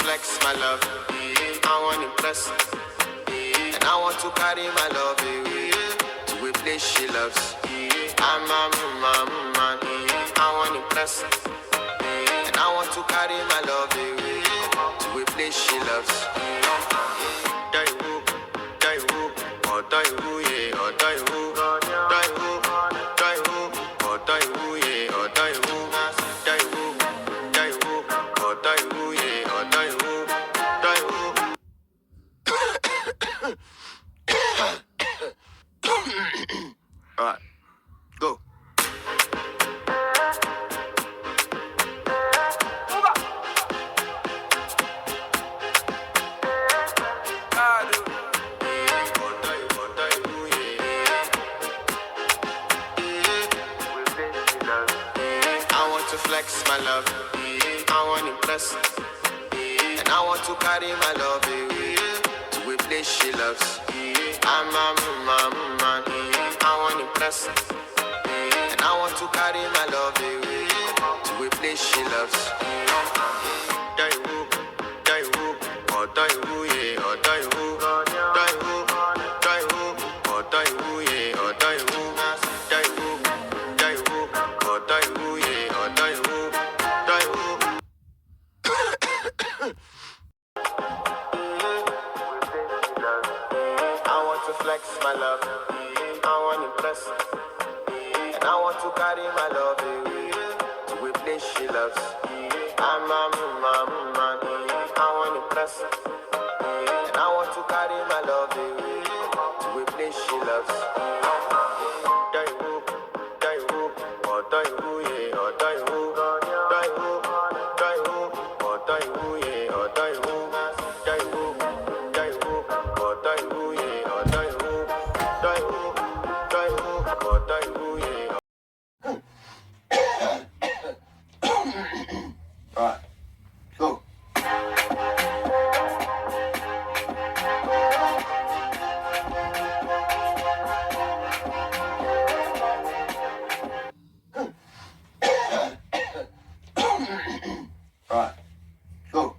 flex my love. I want to impress. And I want to carry my love to a place she loves. I'm a man. I want to impress. And I want to carry my love to a place she loves. Die woo, oh die woo, yeah, oh die woo, die woo, oh die woo, yeah, oh die woo, oh die woo, yeah, oh die woo, die woo. Alright, go. Flex my love, I want to impress. And I want to carry my love to a place she loves. I'm a man, I want to impress. And I want to carry my love to a place she loves. Die woo, oh die woo, yeah, oh die woo, die woo, oh die woo, yeah, oh die woo, die woo, oh die woo, yeah, oh die woo, die woo. I want to flex my love, I want to impress. And I want to carry my love to a place she loves. I'm a man, I want to impress. And I want to carry my love to a place she loves. Die woo, oh die woo, yeah, oh die woo, die woo, oh die woo, yeah, oh die woo, die woo, oh die woo, yeah, oh die woo, die woo, oh die woo, yeah. Alright, go. Alright, go.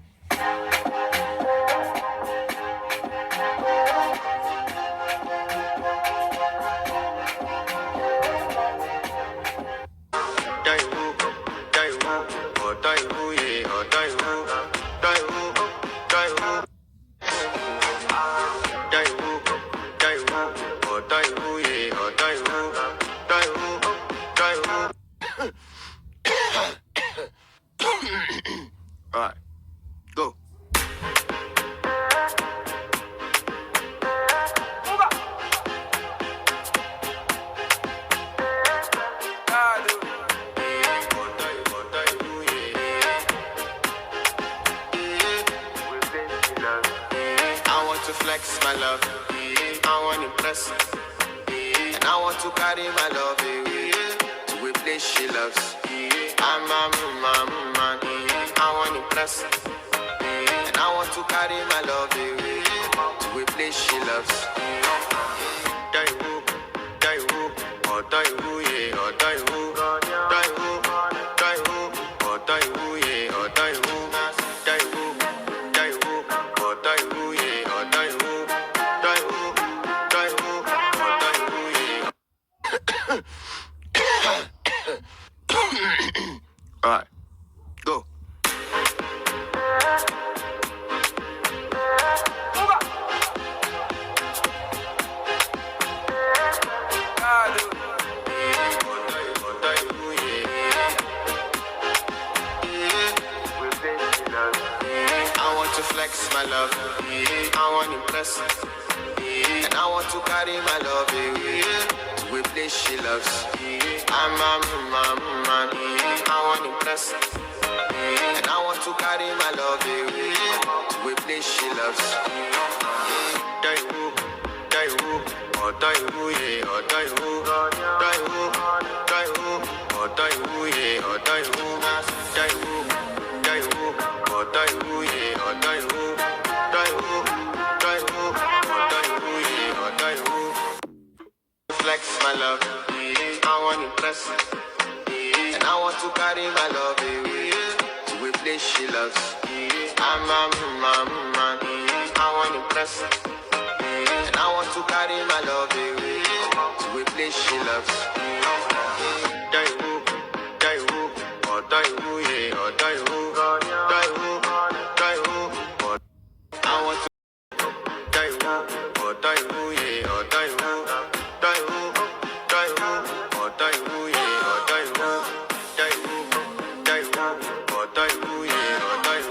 Die woo, oh die woo, yeah, oh die woo, die woo, die woo. Die woo, oh die woo, yeah, oh die woo, die woo, die woo. Alright, go. I want to flex my love, I want to impress. And I want to carry my love to a place she loves. I'm a man, I want to impress. And I want to carry my love to a place she loves. Die woo, oh die woo, yeah, oh die woo, die woo, oh die woo, yeah, oh die woo, die woo, oh die woo, yeah, oh die woo, die woo, oh die woo, yeah. Alright, go. I want to flex my love, I want to impress. And I want to carry my love to a place she loves. I'm a man, I want to impress. And I want to carry my love to a place she loves. Die woo, oh die woo, yeah, oh die woo, die woo, oh die woo, yeah, oh die woo, die woo, oh die woo, yeah, oh die woo, die woo, oh die woo, yeah, oh die woo. Flex my love, I want to impress. And I want to carry my love to a place she loves. I'm a man. I want to impress. And I want to carry my love away to a place she loves. Die who, or die who, yeah, or die who, or I want to die who, or die who, yeah, or die who, or die who, yeah, or die who, or die who, yeah, or die who,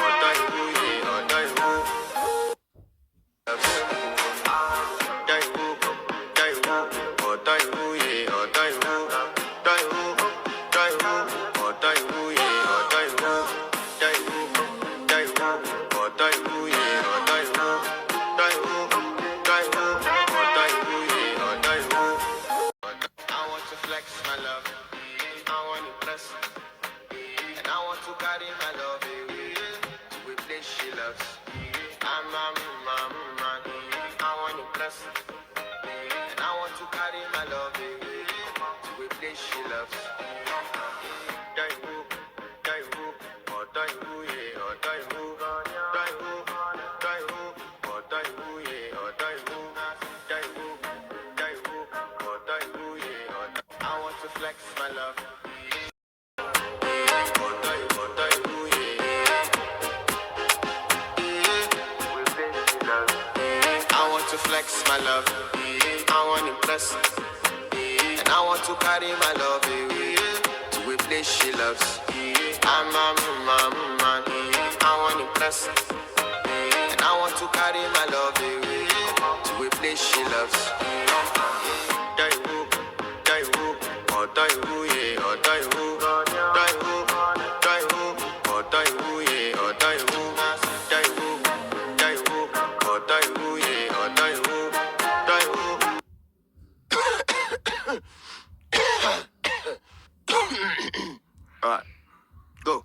or die who, yeah, or die who. I want to flex my love. I want to impress. And I want to carry my love away to a place she loves. I'm a man. I want to impress. And I want to carry my love away to a place she loves. Die who, or die who, yeah, or die who, or die who, or die who, yeah, or die who, or die who, yeah, or die. I want to flex my love. Or die who, yeah. I want to flex my love. I want to impress. And I want to carry my love away to a place she loves. I'm a man. I want to impress. And I want to carry my love away to a place she loves. Die who, or die who, yeah, or die who, or die who, yeah, or die who, or die who, yeah, or die who. Alright, go.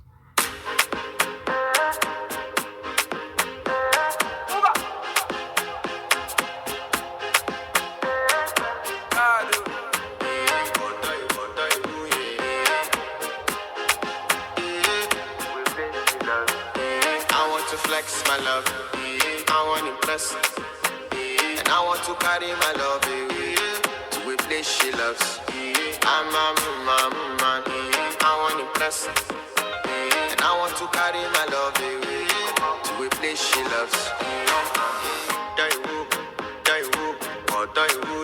I want to flex my love. I want to impress. And I want to carry my love away to a place she loves. I'm a man. I want to impress. And I want to carry my love away to a place she loves. Die who, or die who,